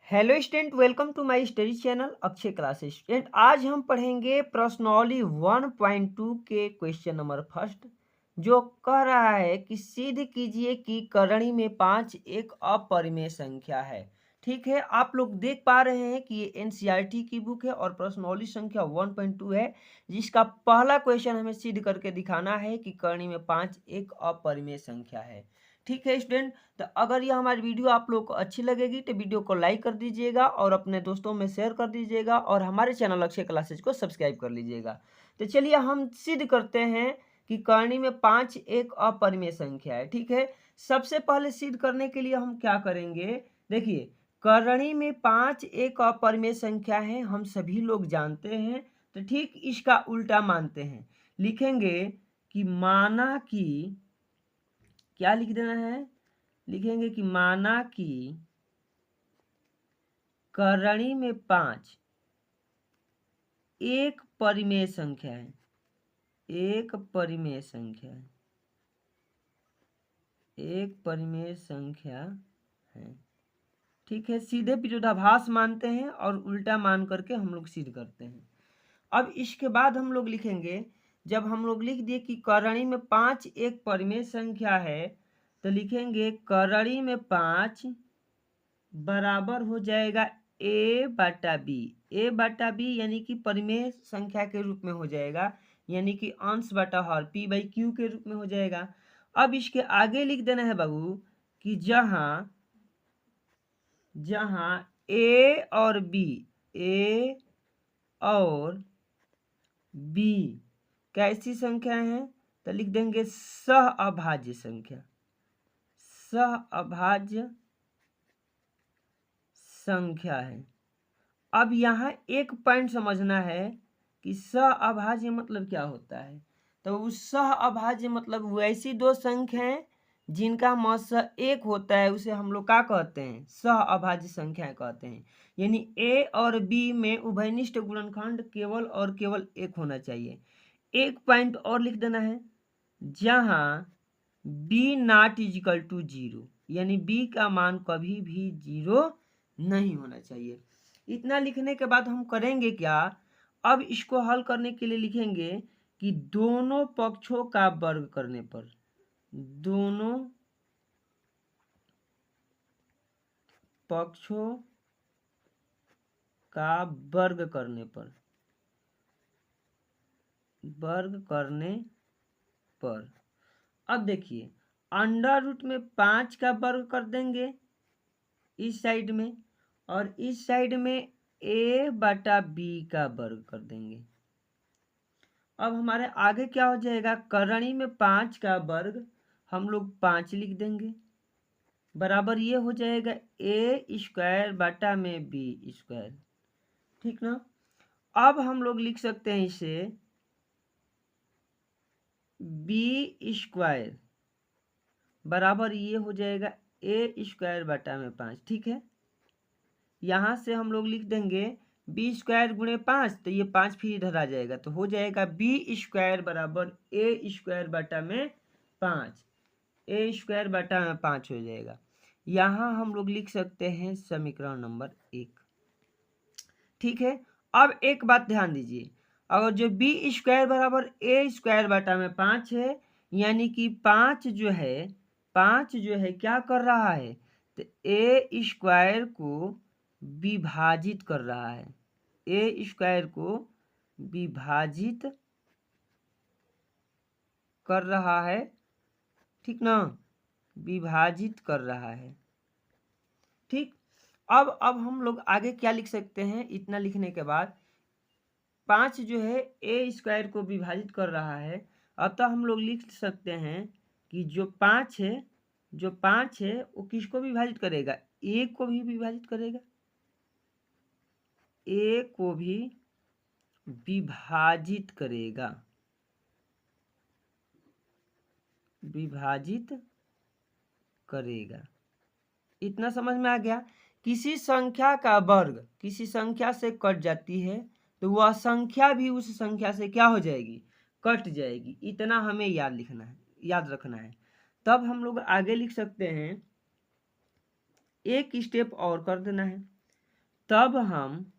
Hello student, welcome to my study channel Akshay classes. Student, आज हम पढ़ेंगे प्रश्नावली 1.2 के क्वेश्चन नंबर फर्स्ट, जो कह रहा है कि सिद्ध कीजिए कि करणी में 5 एक अपरिमेय संख्या है। ठीक है, आप लोग देख पा रहे हैं कि ये एनसीईआरटी की बुक है और प्रश्नावली संख्या 1.2 है, जिसका पहला क्वेश्चन हमें सिद्ध करके दिखाना है कि करणी में 5 एक अपरिमेय संख्या है। ठीक है स्टूडेंट, तो अगर ये हमारी वीडियो आप लोग को अच्छी लगेगी तो वीडियो को लाइक कर दीजिएगा और अपने दोस्तों में शेयर कर दीजिएगा और हमारे चैनल अक्षय क्लासेज को सब्सक्राइब कर लीजिएगा। तो चलिए हम सिद्ध करते हैं कि करणी में 5 एक अपरिमेय संख्या है। ठीक है, सबसे पहले सिद्ध करने के लिए हम क्या करेंगे, देखिए करणी में 5 एक अपरिमेय संख्या है, हम सभी लोग जानते हैं। तो ठीक इसका उल्टा मानते हैं, लिखेंगे कि माना कि, क्या लिख देना है, लिखेंगे कि माना कि करणी में 5 एक परिमेय संख्या है, एक परिमेय संख्या है, एक परिमेय संख्या है। ठीक है, सीधे विरोधाभास मानते हैं और उल्टा मान करके हम लोग सिद्ध करते हैं। अब इसके बाद हम लोग लिखेंगे, जब हम लोग लिख दिए कि करणी में 5 एक परिमेय संख्या है, तो लिखेंगे करणी में 5 बराबर हो जाएगा ए बटा बी। ए बटा बी यानी कि परिमेय संख्या के रूप में हो जाएगा, यानी कि अंश बटा हर पी बाई क्यू के रूप में हो जाएगा। अब इसके आगे लिख देना है बाबू कि जहां जहां ए और बी, ए और बी कैसी संख्या है, तो लिख देंगे सह अभाज्य संख्या, सह अभाज्य संख्या है। अब यहाँ एक पॉइंट समझना है कि सह अभाज्य मतलब क्या होता है। तो उस सह अभाज्य मतलब वैसी दो संख्याएं जिनका मध्य एक होता है, उसे हम लोग क्या कहते हैं, सह अभाज्य संख्याएं कहते हैं। यानी ए और बी में उभयनिष्ठ गुणनखंड केवल और केवल एक होना चाहिए। एक पॉइंट और लिख देना है, जहां बी नॉट इजिकल टू 0, यानी बी का मान कभी भी 0 नहीं होना चाहिए। इतना लिखने के बाद हम करेंगे क्या, अब इसको हल करने के लिए लिखेंगे कि दोनों पक्षों का वर्ग करने पर, दोनों पक्षों का वर्ग करने पर, वर्ग करने पर, अब देखिए अंडर रूट में 5 का वर्ग कर देंगे इस साइड में, और इस साइड में ए बटा बी का वर्ग कर देंगे। अब हमारे आगे क्या हो जाएगा, करणी में 5 का वर्ग हम लोग 5 लिख देंगे, बराबर ये हो जाएगा ए स्क्वायर बटा में बी स्क्वायर। ठीक ना, अब हम लोग लिख सकते हैं इसे बी स्क्वायर बराबर ये हो जाएगा ए स्क्वायर बटा में 5। ठीक है, यहाँ से हम लोग लिख देंगे बी स्क्वायर गुणे 5, तो ये 5 फिर इधर आ जाएगा, तो हो जाएगा बी स्क्वायर बराबर ए स्क्वायर बटा में 5, ए स्क्वायर बटा में 5 हो जाएगा। यहाँ हम लोग लिख सकते हैं समीकरण नंबर 1। ठीक है, अब एक बात ध्यान दीजिए, अगर जो बी स्क्वायर बराबर ए स्क्वायर बटा में 5 है, यानी कि 5 जो है, 5 जो है क्या कर रहा है, तो ए स्क्वायर को विभाजित कर रहा है, ए स्क्वायर को विभाजित कर रहा है। ठीक ना, विभाजित कर रहा है। ठीक, अब हम लोग आगे क्या लिख सकते हैं, इतना लिखने के बाद 5 जो है ए स्क्वायर को विभाजित कर रहा है, अतः हम लोग लिख सकते हैं कि जो 5 है, जो 5 है वो किसको विभाजित करेगा, ए को भी विभाजित करेगा, ए को भी विभाजित करेगा, विभाजित करेगा। इतना समझ में आ गया। किसी संख्या का वर्ग किसी संख्या से कट जाती है, तो वह संख्या भी उस संख्या से क्या हो जाएगी, कट जाएगी। इतना हमें याद लिखना है, याद रखना है। तब हम लोग आगे लिख सकते हैं, एक स्टेप और कर देना है। तब हम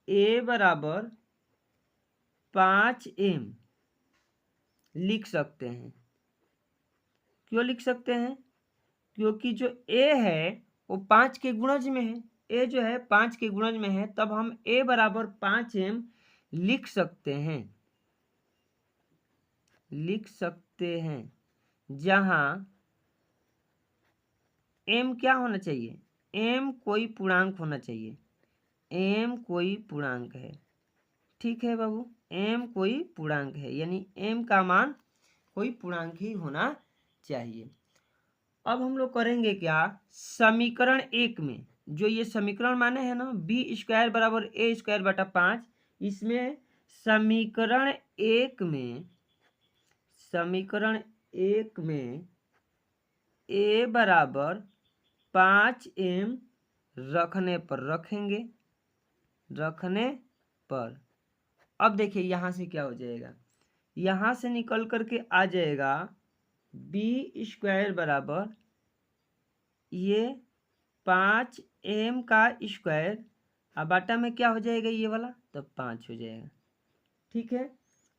a बराबर 5m लिख सकते हैं। क्यों लिख सकते हैं? क्योंकि जो a है वो 5 के गुणज में है। a जो है 5 के गुणज में है, तब हम a बराबर 5m लिख सकते हैं। जहां m क्या होना चाहिए? m कोई पूर्णांक होना चाहिए। m कोई पूर्णांक है। ठीक है बाबू, m कोई पूर्णांक है, यानी m का मान कोई पूर्णांक ही होना चाहिए। अब हम लोग करेंगे क्या, समीकरण 1 में जो ये समीकरण माने हैं ना, बी स्क्वायर बराबर ए स्क्वायर बटा 5, इसमें समीकरण 1 में ए बराबर 5m रखने पर अब देखिए यहाँ से क्या हो जाएगा, यहाँ से निकल करके आ जाएगा बी स्क्वायर बराबर ये 5m का स्क्वायर, अब बाटा में क्या हो जाएगा ये वाला, तो 5 हो जाएगा। ठीक है,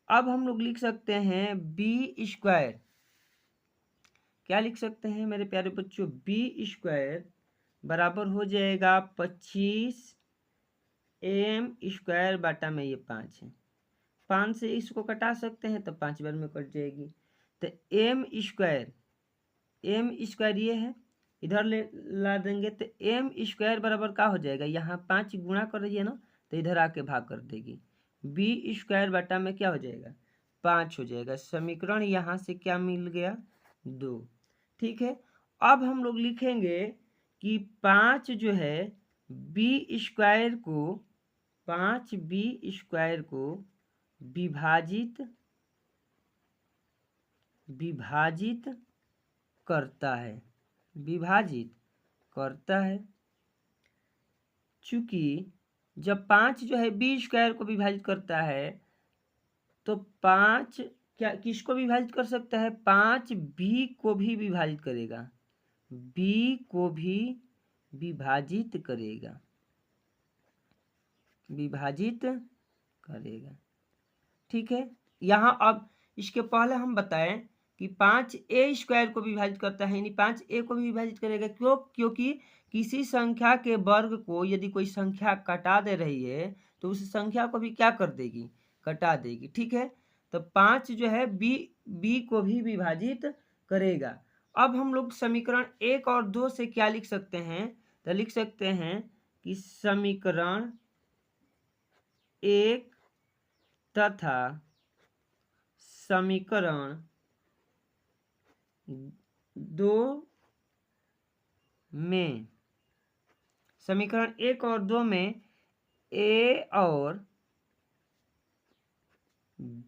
अब हम लोग लिख सकते हैं बी स्क्वायर, क्या लिख सकते हैं मेरे प्यारे बच्चों, बी स्क्वायर बराबर हो जाएगा 25m स्क्वायर बाटा में ये 5 है। 5 से इसको कटा सकते हैं तो 5 बार में कट जाएगी, तो m स्क्वायर ये है, इधर ले ला देंगे तो m स्क्वायर बराबर क्या हो जाएगा, यहाँ 5 गुणा कर रही है ना, तो इधर आके भाग कर देगी, बी स्क्वायर बटा में क्या हो जाएगा, 5 हो जाएगा। समीकरण यहाँ से क्या मिल गया, 2। ठीक है, अब हम लोग लिखेंगे कि 5 जो है बी स्क्वायर को 5b स्क्वायर को विभाजित करता है। चूंकि जब 5 जो है बी स्क्वायर को विभाजित करता है तो 5 क्या किसको विभाजित कर सकता है, 5 बी को भी विभाजित करेगा, विभाजित करेगा। ठीक है, यहाँ अब इसके पहले हम बताएं कि 5a स्क्वायर को विभाजित करता है, यानी 5a को भी विभाजित करेगा। क्यों? क्योंकि किसी संख्या के वर्ग को यदि कोई संख्या कटा दे रही है तो उस संख्या को भी क्या कर देगी, कटा देगी। ठीक है, तो 5 जो है b को भी विभाजित करेगा। अब हम लोग समीकरण 1 और 2 से क्या लिख सकते हैं, तो लिख सकते हैं कि समीकरण 1 तथा समीकरण 2 में, समीकरण 1 और 2 में a और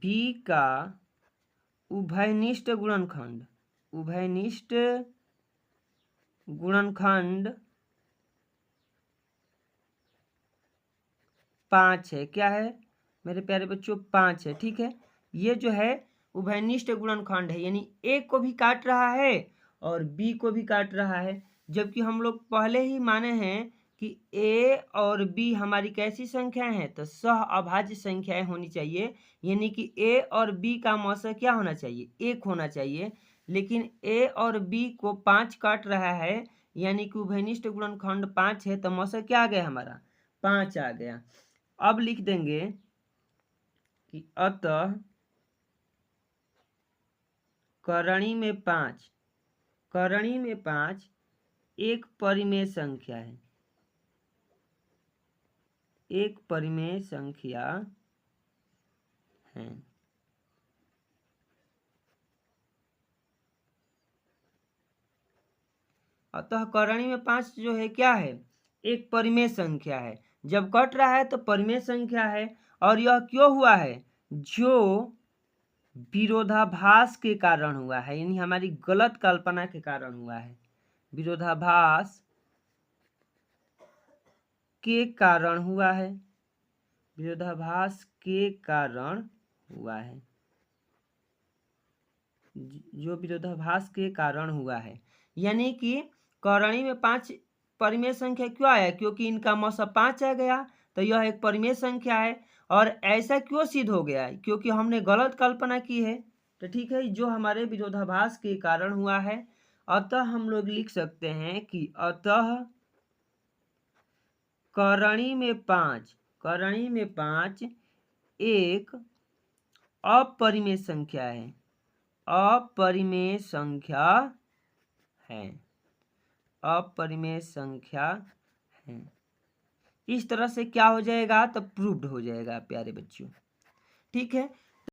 b का उभयनिष्ठ गुणनखंड 5 है। क्या है मेरे प्यारे बच्चों, 5 है। ठीक है, ये जो है उभयनिष्ठ गुणनखंड है, यानी a को भी काट रहा है और b को भी काट रहा है। जबकि हम लोग पहले ही माने हैं कि a और b हमारी कैसी संख्याएं हैं, तो सह अभाज्य संख्याएं होनी चाहिए, यानी कि a और b का मौसा क्या होना चाहिए, 1 होना चाहिए। लेकिन a और b को 5 काट रहा है, यानी कि उभयनिष्ठ गुणनखंड 5 है, तो मौसा क्या आ गया हमारा, 5 आ गया। अब लिख देंगे कि अतः करणी में 5 एक परिमेय संख्या है। अतः करणी में 5 जो है क्या है, एक परिमेय संख्या है। जब कट रहा है तो परिमेय संख्या है, और यह क्यों हुआ है, जो विरोधाभास के कारण हुआ है, यानी हमारी गलत कल्पना के कारण हुआ है, विरोधाभास के कारण हुआ है, जो विरोधाभास के कारण हुआ है। यानी कि करणी में 5 परिमेय संख्या क्यों आया? क्योंकि इनका मौसा 5 आ गया, तो यह एक परिमेय संख्या है। और ऐसा क्यों सिद्ध हो गया है? क्योंकि हमने गलत कल्पना की है। तो ठीक है, जो हमारे विरोधाभास के कारण हुआ है। अतः हम लोग लिख सकते हैं कि अतः करणी में 5 एक अपरिमेय संख्या है। अपरिमेय संख्या है। इस तरह से क्या हो जाएगा? तो प्रूव्ड हो जाएगा प्यारे बच्चों। ठीक है,